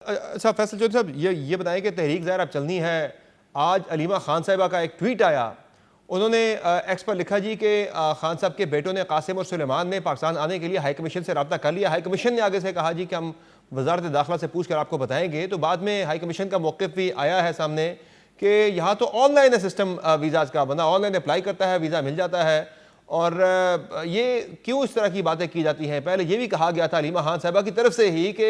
अच्छा फैसल चौधरी साहब, ये बताएं कि तहरीक ज़ाहिर अब चलनी है। आज अलीमा खान साहिबा का एक ट्वीट आया, उन्होंने एक्स पर लिखा जी कि खान साहब के बेटों ने कासिम और सुलेमान ने पाकिस्तान आने के लिए हाई कमीशन से रब्ता कर लिया। हाई कमीशन ने आगे से कहा जी कि हम वजारत दाखिला से पूछ कर आपको बताएंगे। तो बाद में हाई कमीशन का मौक़िफ़ भी आया है सामने कि यहाँ तो ऑनलाइन है सिस्टम वीज़ाज़ का, बंदा ऑनलाइन अप्लाई करता है, वीज़ा मिल जाता है। और ये क्यों इस तरह की बातें की जाती हैं? पहले ये भी कहा गया था अलीमा खान साहिबा की तरफ से ही कि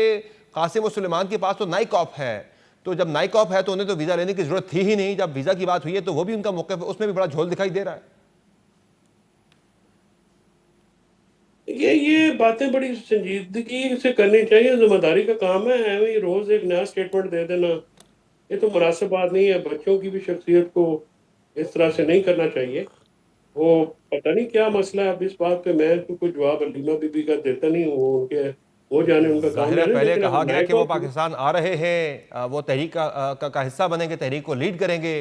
कासिम और सुलेमान के पास तो नाइक ऑफ है, तो जब नाइक ऑफ है तो उन्हें तो वीज़ा लेने की जरूरत थी ही नहीं। जब वीज़ा की बात हुई है तो वो भी उनका मौक़िफ़, उसमें भी बड़ा झोल दिखाई दे रहा है। ये बातें बड़ी संजीदगी से करनी चाहिए, जिम्मेदारी का काम है। ऐਵੇਂ ही रोज एक नया स्टेटमेंट दे देना, ये तो मुनासिब बात नहीं है। बच्चों की भी शख्सियत को इस तरह से नहीं करना चाहिए। वो पता नहीं क्या मसला है। अब इस बात पे मैं तो कोई जवाब अलीमा बीबी का देता नहीं हूँ। वो उनके वो जाने, उनका काम जाहिर है, जाने। पहले लेकिन अब कहा गया नाइक कि वो ऑफ, पाकिस्तान आ रहे हैं, वो तहरीक का हिस्सा बनेंगे, तहरीक को लीड करेंगे।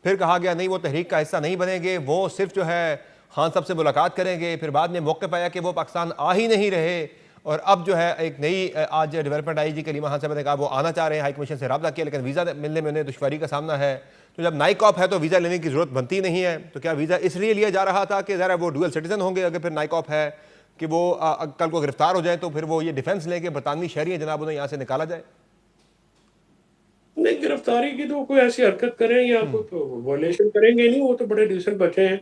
फिर कहा गया नहीं, वो तहरीक का हिस्सा नहीं बनेंगे, वो सिर्फ जो है खान साहब से मुलाकात करेंगे। फिर बाद में मौके पाया कि वो पाकिस्तान आ ही नहीं रहे। और अब जो है एक नई आज डेवलपमेंट आई जी कि अलीमा खान साहब ने कहा वो आना चाह रहे हैं, हाई कमीशन से रब्ता किया, लेकिन वीज़ा मिलने में उन्हें दुश्वारी का सामना है। तो जब नाइक ऑफ है तो वीज़ा लेने की जरूरत बनती नहीं है। तो क्या वीज़ा इसलिए लिया जा रहा था कि ज़रा वो डुअल सिटीजन होंगे? अगर फिर नाइक ऑफ है कि वो कल को गिरफ्तार हो जाए तो फिर वो ये डिफेंस लेके बरतानवी शहरी है जनाब, उन्हें यहाँ से निकाला जाए। नहीं गिरफ्तारी की तो कोई ऐसी हरकत करें या कोई वॉयलेशन करेंगे नहीं। वो तो बड़े डिसेंट बच्चे हैं।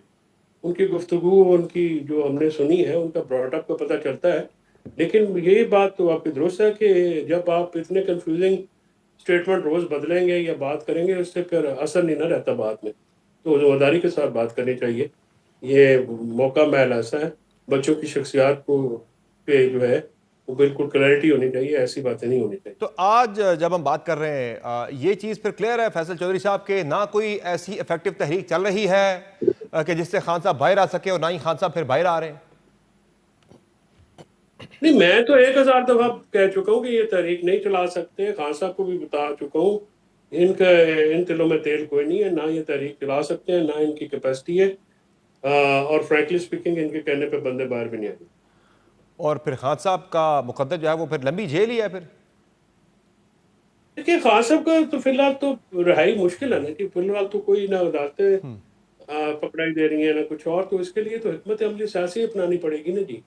उनकी गुफ्तगू, उनकी जो हमने सुनी है, उनका ब्रॉडअप का पता चलता है। लेकिन ये बात तो आपकी दुरुस्त है कि जब आप इतने कंफ्यूजिंग स्टेटमेंट रोज बदलेंगे या बात करेंगे, उससे फिर असर नहीं ना रहता बाद में। तो जिम्मेदारी के साथ बात करनी चाहिए। ये मौका महल ऐसा है, बच्चों की शख्सियात को पे जो है वो बिल्कुल क्लैरिटी होनी चाहिए। ऐसी बातें नहीं होनी चाहिए। तो आज जब हम बात कर रहे हैं, ये चीज़ फिर क्लियर है फैसल चौधरी साहब के ना कोई ऐसी इफेक्टिव तहरीक चल रही है कि जिससे खान साहब बाहर आ सके, और ना ही खान साहब फिर बाहर आ रहे हैं। नहीं, मैं तो 1000 दफा कह चुका हूँ कि ये तहरीक नहीं चला सकते। खान साहब को भी बता चुका हूँ। इनका इन तिलों में तेल कोई नहीं है। ना ये तहरीक चला सकते हैं, ना इनकी कैपेसिटी है। और फ्रैंकली स्पीकिंग, इनके कहने पे बंदे बाहर भी नहीं आए। और फिर खान साहब का मुकद्दर जो है वो फिर लंबी जेल ही है फिर। देखिए, खान साहब का तो फिलहाल तो रिहाई मुश्किल है ना कि फिलहाल तो कोई ना अदालतें पकड़ाई दे रही है ना कुछ और। तो इसके लिए तो हिकमत अमली सियासी अपनानी पड़ेगी ना जी।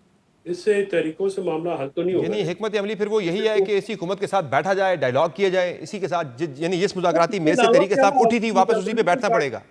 इससे तरीकों से मामला हल तो नहीं होगा यानी ना। हिकमत अमली फिर वो यही इससे है तो कि इसी हुकूमत के साथ बैठा जाए, डायलॉग किया जाए इसी के साथ, यानी जिस मुज़ाकराती इसके मेज से अलावा तरीके क्या से आप आप उठी थी वापस उसी पे बैठना पड़ेगा।